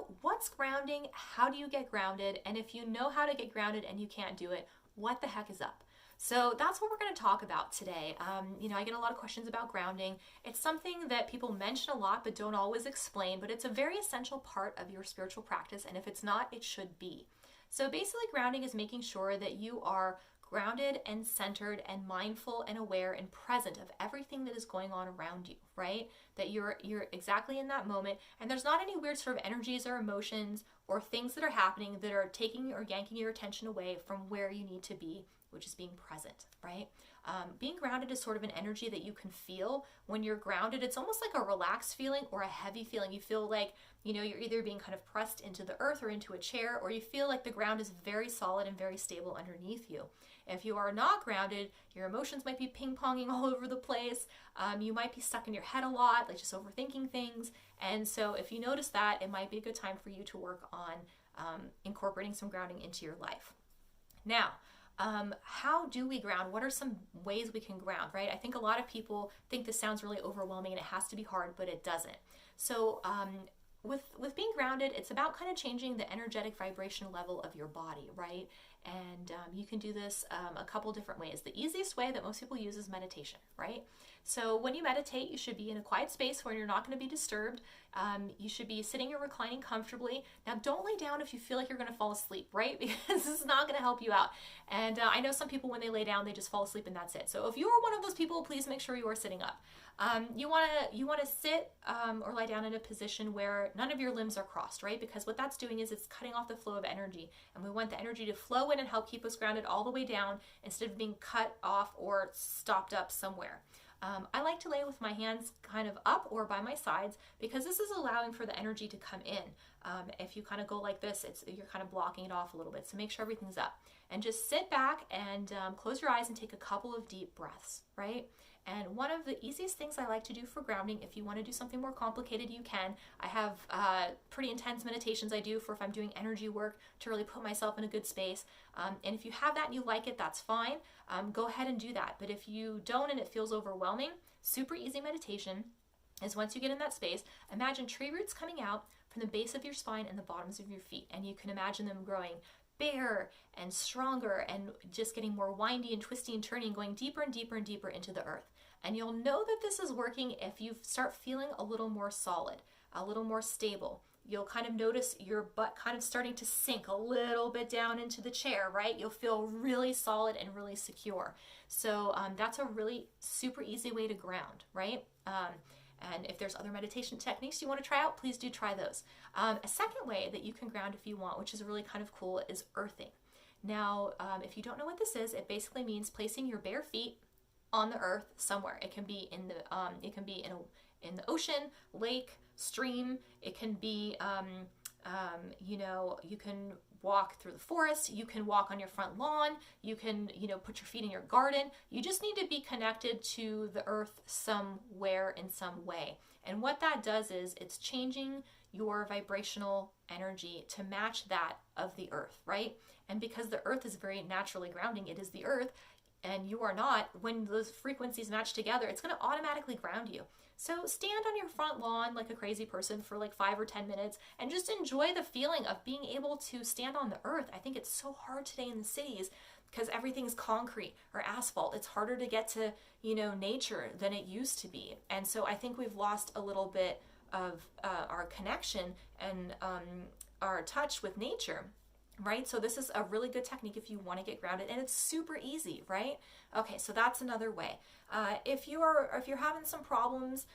So what's grounding? How do you get grounded? And if you know how to get grounded and you can't do it, what the heck is up? So that's what we're going to talk about today. I get a lot of questions about grounding. It's something that people mention a lot but don't always explain, but it's a very essential part of your spiritual practice. And if it's not, it should be. So basically, grounding is making sure that you are grounded and centered and mindful and aware and present of everything that is going on around you, right? That you're exactly in that moment, and there's not any weird sort of energies or emotions or things that are happening that are taking or yanking your attention away from where you need to be, which is being present, right? Being grounded is sort of an energy that you can feel when you're grounded. It's almost like a relaxed feeling or a heavy feeling. You feel like, you're either being kind of pressed into the earth or into a chair, or you feel like the ground is very solid and very stable underneath you. If you are not grounded, your emotions might be ping-ponging all over the place. You might be stuck in your head a lot, like just overthinking things. And so if you notice that, it might be a good time for you to work on incorporating some grounding into your life. Now, how do we ground? What are some ways we can ground, right? I think a lot of people think this sounds really overwhelming and it has to be hard, but it doesn't. So with being grounded, it's about kind of changing the energetic vibration level of your body, right? And you can do this a couple different ways. The easiest way that most people use is meditation, right? So when you meditate, you should be in a quiet space where you're not going to be disturbed. You should be sitting or reclining comfortably. Now, don't lay down if you feel like you're going to fall asleep, right? Because this is not going to help you out. And I know some people, when they lay down, they just fall asleep and that's it. So if you are one of those people, please make sure you are sitting up. You want to sit or lie down in a position where none of your limbs are crossed, right? Because what that's doing is it's cutting off the flow of energy, and we want the energy to flow in and help keep us grounded all the way down instead of being cut off or stopped up somewhere. I like to lay with my hands kind of up or by my sides because this is allowing for the energy to come in. If you kind of go like this, you're kind of blocking it off a little bit. So make sure everything's up. And just sit back and close your eyes and take a couple of deep breaths, right? And one of the easiest things I like to do for grounding, if you want to do something more complicated, you can. I have pretty intense meditations I do for if I'm doing energy work to really put myself in a good space. And if you have that and you like it, that's fine. Go ahead and do that. But if you don't and it feels overwhelming, super easy meditation is once you get in that space, imagine tree roots coming out from the base of your spine and the bottoms of your feet. And you can imagine them growing bigger and stronger and just getting more windy and twisty and turning, going deeper and deeper and deeper into the earth. And you'll know that this is working if you start feeling a little more solid, a little more stable. You'll kind of notice your butt kind of starting to sink a little bit down into the chair, right? You'll feel really solid and really secure. So that's a really super easy way to ground, right? And if there's other meditation techniques you want to try out, please do try those. A second way that you can ground if you want, which is really kind of cool, is earthing. Now, if you don't know what this is, it basically means placing your bare feet on the earth somewhere. It can be in the ocean, lake, stream. It can be, you can walk through the forest. You can walk on your front lawn. You can, put your feet in your garden. You just need to be connected to the earth somewhere in some way. And what that does is it's changing your vibrational energy to match that of the earth, right? And because the earth is very naturally grounding, it is the earth, and you are not, when those frequencies match together, it's going to automatically ground you. So stand on your front lawn like a crazy person for like 5 or 10 minutes and just enjoy the feeling of being able to stand on the earth. I think it's so hard today in the cities because everything's concrete or asphalt. It's harder to get to, nature than it used to be. And so I think we've lost a little bit of our connection and our touch with nature. Right? So this is a really good technique if you want to get grounded, and it's super easy, right? Okay, so that's another way. If you're having some problems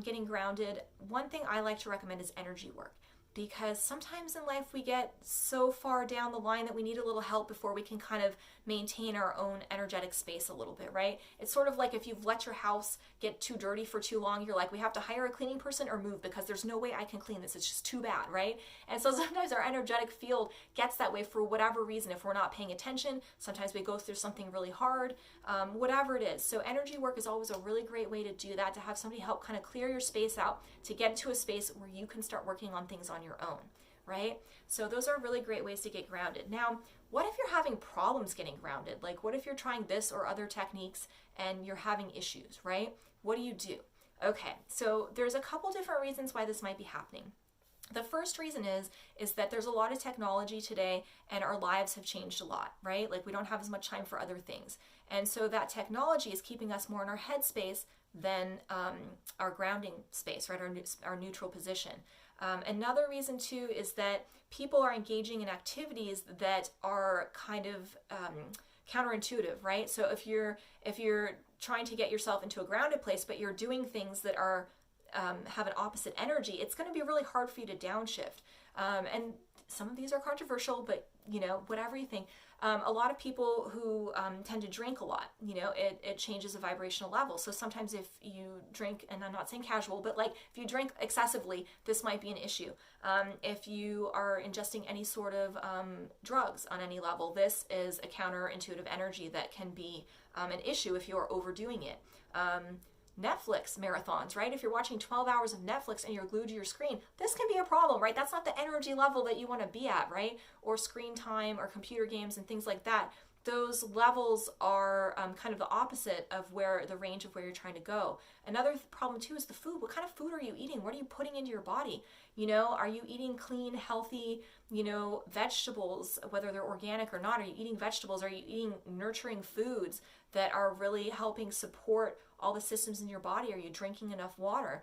getting grounded, one thing I like to recommend is energy work. Because sometimes in life we get so far down the line that we need a little help before we can kind of maintain our own energetic space a little bit, right? It's sort of like if you've let your house get too dirty for too long, you're like, we have to hire a cleaning person or move because there's no way I can clean this. It's just too bad, right? And so sometimes our energetic field gets that way for whatever reason. If we're not paying attention, sometimes we go through something really hard, whatever it is. So energy work is always a really great way to do that, to have somebody help kind of clear your space out, to get to a space where you can start working on things on your own, right? So those are really great ways to get grounded. Now, what if you're having problems getting grounded? Like, what if you're trying this or other techniques and you're having issues, right? What do you do? Okay, so there's a couple different reasons why this might be happening. The first reason is that there's a lot of technology today and our lives have changed a lot, right? Like we don't have as much time for other things. And so that technology is keeping us more in our head space than our grounding space, right? Our neutral position. Another reason too is that people are engaging in activities that are kind of counterintuitive, right? So if you're trying to get yourself into a grounded place, but you're doing things that are have an opposite energy, it's going to be really hard for you to downshift. And some of these are controversial, but whatever you think. A lot of people who tend to drink a lot, it changes the vibrational level. So sometimes if you drink, and I'm not saying casual, but like if you drink excessively, this might be an issue. If you are ingesting any sort of drugs on any level, this is a counterintuitive energy that can be an issue if you're overdoing it. Netflix marathons, right? If you're watching 12 hours of Netflix and you're glued to your screen, this can be a problem, right? That's not the energy level that you want to be at, right? Or screen time or computer games and things like that. Those levels are kind of the opposite of where the range of where you're trying to go. Another problem too is the food. What kind of food are you eating? What are you putting into your body? Are you eating clean, healthy, vegetables, whether they're organic or not? Are you eating vegetables? Are you eating nurturing foods that are really helping support all the systems in your body? Are you drinking enough water?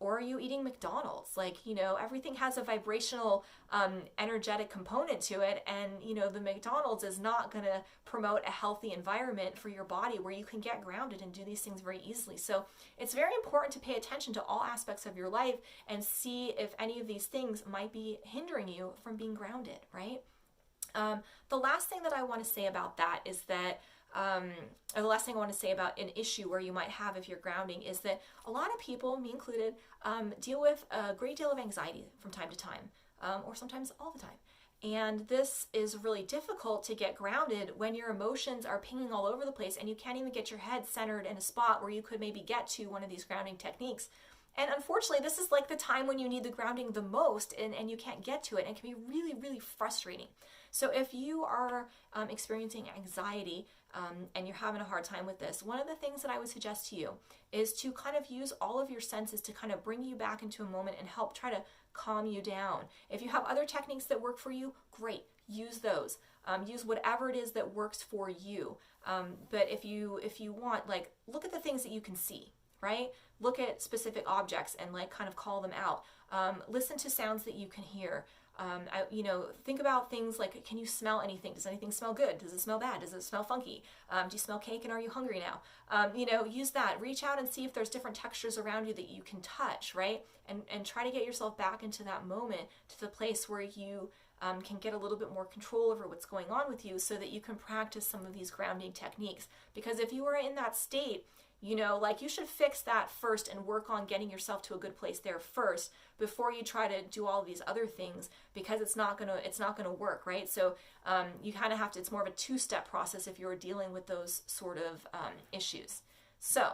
Or are you eating McDonald's? Like, everything has a vibrational, energetic component to it. And, the McDonald's is not going to promote a healthy environment for your body where you can get grounded and do these things very easily. So it's very important to pay attention to all aspects of your life and see if any of these things might be hindering you from being grounded, right? The last thing that I want to say about that is that or the last thing I want to say about an issue where you might have if you're grounding is that a lot of people, me included, deal with a great deal of anxiety from time to time, or sometimes all the time. And this is really difficult to get grounded when your emotions are pinging all over the place and you can't even get your head centered in a spot where you could maybe get to one of these grounding techniques. And unfortunately, this is like the time when you need the grounding the most and you can't get to it, and it can be really, really frustrating. So if you are experiencing anxiety and you're having a hard time with this, one of the things that I would suggest to you is to kind of use all of your senses to kind of bring you back into a moment and help try to calm you down. If you have other techniques that work for you, great, use those. Use whatever it is that works for you. But if you want, like, look at the things that you can see, right? Look at specific objects and like kind of call them out. Listen to sounds that you can hear. Think about things like, can you smell anything? Does anything smell good? Does it smell bad? Does it smell funky? Do you smell cake and are you hungry now? Use that. Reach out and see if there's different textures around you that you can touch, right? And try to get yourself back into that moment, to the place where you can get a little bit more control over what's going on with you so that you can practice some of these grounding techniques. Because if you are in that state, you should fix that first and work on getting yourself to a good place there first before you try to do all these other things, because it's not gonna work, right? So you kind of have to. It's more of a two-step process if you're dealing with those sort of issues. So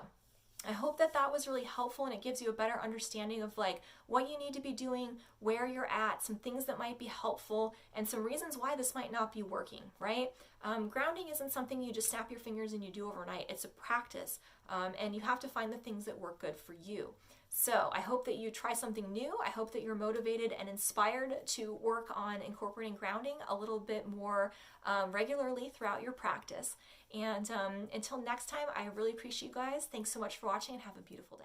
I hope that was really helpful, and it gives you a better understanding of like what you need to be doing, where you're at, some things that might be helpful, and some reasons why this might not be working, right? Grounding isn't something you just snap your fingers and you do overnight. It's a practice, and you have to find the things that work good for you. So I hope that you try something new. I hope that you're motivated and inspired to work on incorporating grounding a little bit more regularly throughout your practice. And until next time, I really appreciate you guys. Thanks so much for watching, and have a beautiful day.